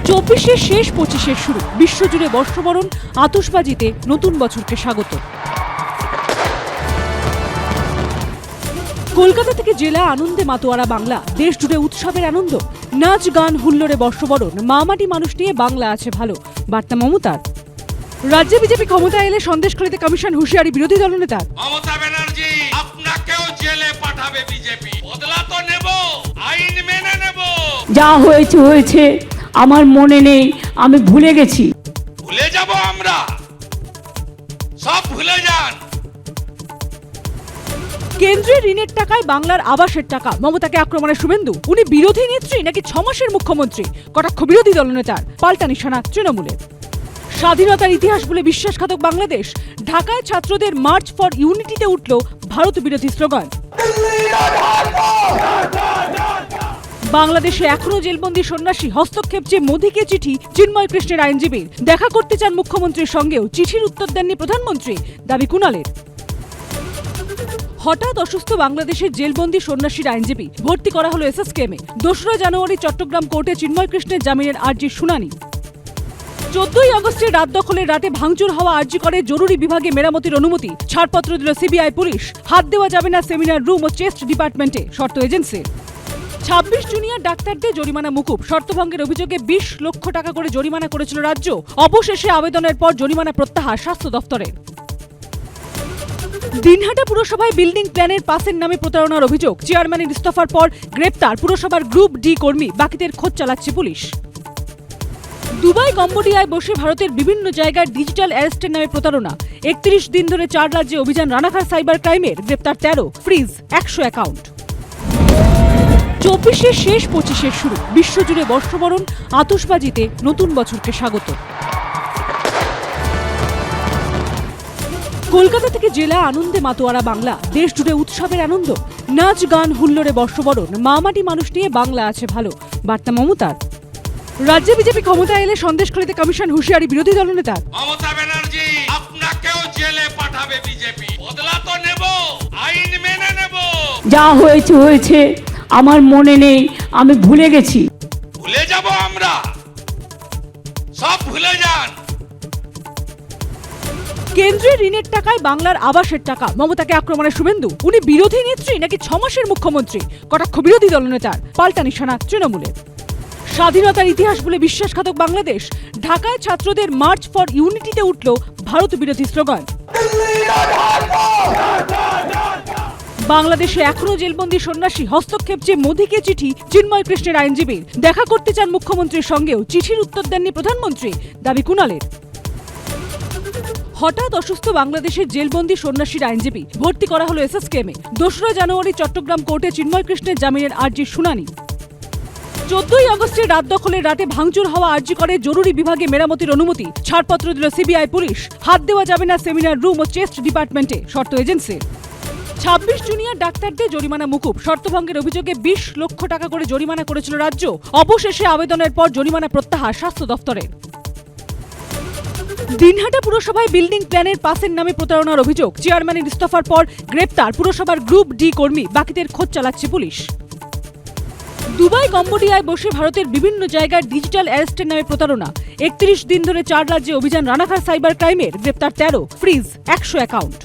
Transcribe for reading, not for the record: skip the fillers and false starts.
24-এর শেষ 25-এর শুরু, বিশ্বজুড়ে বর্ষবরণ, আতশবাজিতে নতুন বছরকে স্বাগত। কলকাতা থেকে জেলা আনন্দে মাতোয়ারা বাংলা, দেশ জুড়ে উৎসবের আনন্দ, নাচ গান হুল্লোড়ে বর্ষবরণ, মামাটি মানুষ নিয়ে বাংলা আছে ভালো, বার্তা মমতার। রাজ্যে বিজেপি ক্ষমতা এলে সন্দেশখালীতে কমিশন হুঁশিয়ারি বিরোধী দলনেতার। মমতা ব্যানার্জি, আপনাকেও জেলে পাঠাবে বিজেপি, বদলা তো নেব, আইন মেনে নেব। যা হয়েছে হয়েছে, আমার মনে নেই, আমি ভুলে গেছি। ভুলে যাব আমরা, সব ভুলে যান। কেন্দ্রের ঋণের টাকায় বাংলার আবাসের টাকা, মমতাকে আক্রমণে শুভেন্দু। উনি বিরোধী নেত্রী নাকি 6 মাসের মুখ্যমন্ত্রী, কটাক্ষ বিরোধী দলনেতার। পাল্টা নিশানা তৃণমূলের। স্বাধীনতার ইতিহাস বলে বিশ্বাসঘাতক বাংলাদেশ, ঢাকায় ছাত্রদের মার্চ ফর ইউনিটিতে উঠল ভারত বিরোধী স্লোগান। বাংলাদেশে এখনো জেলবন্দি সন্ন্যাসী, হস্তক্ষেপ চেয়ে মোদীকে চিঠি চিন্ময় কৃষ্ণের আইনজীবীর। দেখা করতে চান মুখ্যমন্ত্রীর সঙ্গেও, চিঠির উত্তর দেননি প্রধানমন্ত্রী, দাবি কুণালের। হঠাৎ অসুস্থ বাংলাদেশের জেলবন্দি সন্ন্যাসীর আইনজীবী, ভর্তি করা হলো এসএসকেএমে। 2রা জানুয়ারি চট্টগ্রাম কোর্টে চিন্ময় কৃষ্ণের জামিনের আর্জির শুনানি। 14ই আগস্টের রাত দখলের রাতে ভাঙচুর হওয়া আর্জি করে জরুরি বিভাগে মেরামতির অনুমতি, ছাড়পত্র দিল সিবিআই পুলিশ। হাত দেওয়া যাবে না সেমিনার রুম ও চেস্ট ডিপার্টমেন্টে, শর্ত এজেন্সির। 26 জুনিয়র ডাক্তারদের জরিমানা মকুব, শর্তভঙ্গের অভিযোগে 20 লক্ষ টাকা করে জরিমানা করেছিল রাজ্য। অবশেষে আবেদনের পর জরিমানা প্রত্যাহার স্বাস্থ্য দফতরের। দিনহাটা পুরসভায় বিল্ডিং প্ল্যানের পাসের নামে প্রতারণার অভিযোগ, চেয়ারম্যানের ইস্তফার পর গ্রেপ্তার পুরসভার গ্রুপ ডি কর্মী, বাকিদের খোঁজ চালাচ্ছে পুলিশ। দুবাই কম্বোডিয়ায় বসে ভারতের বিভিন্ন জায়গায় ডিজিটাল অ্যারেস্টের নামে প্রতারণা, 31 দিন ধরে 4 রাজ্যে অভিযান রানাঘাট সাইবার ক্রাইমের, গ্রেপ্তার 13, ফ্রিজ 100 অ্যাকাউন্ট। 24-এর শেষ 25-এর শুরু, বিশ্বজুড়ে বর্ষবরণ, আতশবাজিতে নতুন বছরকে স্বাগত। কলকাতা থেকে জেলা আনন্দে মাতোয়ারা বাংলা, দেশ জুড়ে উৎসবের আনন্দ, নাচ গান হুল্লোড়ে বর্ষবরণ, মামাটি মানুষ নিয়ে বাংলা আছে ভালো, বার্তা মমতার। রাজ্যে বিজেপি ক্ষমতা এলে সন্দেশখালীতে কমিশন হুঁশিয়ারি বিরোধী দলনেতার। মমতা ব্যানার্জি, আপনাকেও জেলে পাঠাবে বিজেপি, বদলা তো নেব, আইন মেনে নেব। যা হয়েছে হয়েছে, আমার মনে নেই, আমি ভুলে গেছি। ভুলে যাব আমরা, সব ভুলে যান। কেন্দ্রের ঋণের টাকায় বাংলার আবাসের টাকা, মমতাকে আক্রমণে শুভেন্দু। উনি বিরোধী নেত্রী নাকি 6 মাসের মুখ্যমন্ত্রী, কটাক্ষ বিরোধী দলনেতার। পাল্টা নিশানা তৃণমূলের। স্বাধীনতার ইতিহাস বলে বিশ্বাসঘাতক বাংলাদেশ, ঢাকায় ছাত্রদের মার্চ ফর ইউনিটিতে উঠল ভারত বিরোধী স্লোগান। বাংলাদেশে এখনো জেলবন্দি সন্ন্যাসী, হস্তক্ষেপ চেয়ে মোদীকে চিঠি চিন্ময় কৃষ্ণের আইনজীবীর। দেখা করতে চান মুখ্যমন্ত্রীর সঙ্গেও, চিঠির উত্তর দেননি প্রধানমন্ত্রী, দাবি কুণালের। হঠাৎ অসুস্থ বাংলাদেশের জেলবন্দি সন্ন্যাসীর আইনজীবী, ভর্তি করা হলো এসএসকেএমে। 2রা জানুয়ারি চট্টগ্রাম কোর্টে চিন্ময় কৃষ্ণের জামিনের আর্জির শুনানি। 14ই আগস্টের রাত দখলের রাতে ভাঙচুর হওয়া আর্জি করে জরুরি বিভাগে মেরামতির অনুমতি, ছাড়পত্র দিল সিবিআই পুলিশ। হাত দেওয়া যাবে না সেমিনার রুম ও চেস্ট ডিপার্টমেন্টে, শর্ত এজেন্সির। 26 জুনিয়র ডাক্তারদের জরিমানা মকুব, শর্তভঙ্গের অভিযোগে 20 লক্ষ টাকা করে জরিমানা করেছিল রাজ্য। অবশেষে আবেদনের পর জরিমানা প্রত্যাহার স্বাস্থ্য দফতরের। দিনহাটা পুরসভায় বিল্ডিং প্ল্যানের পাসের নামে প্রতারণার অভিযোগ, চেয়ারম্যানের ইস্তফার পর গ্রেপ্তার পুরসভার গ্রুপ ডি কর্মী, বাকিদের খোঁজ চালাচ্ছে পুলিশ। দুবাই কম্বোডিয়ায় বসে ভারতের বিভিন্ন জায়গায় ডিজিটাল অ্যারেস্টের নামে প্রতারণা, 31 দিন ধরে 4 রাজ্যে অভিযান রানাঘাট সাইবার ক্রাইমের, গ্রেপ্তার 13, ফ্রিজ 100 অ্যাকাউন্ট।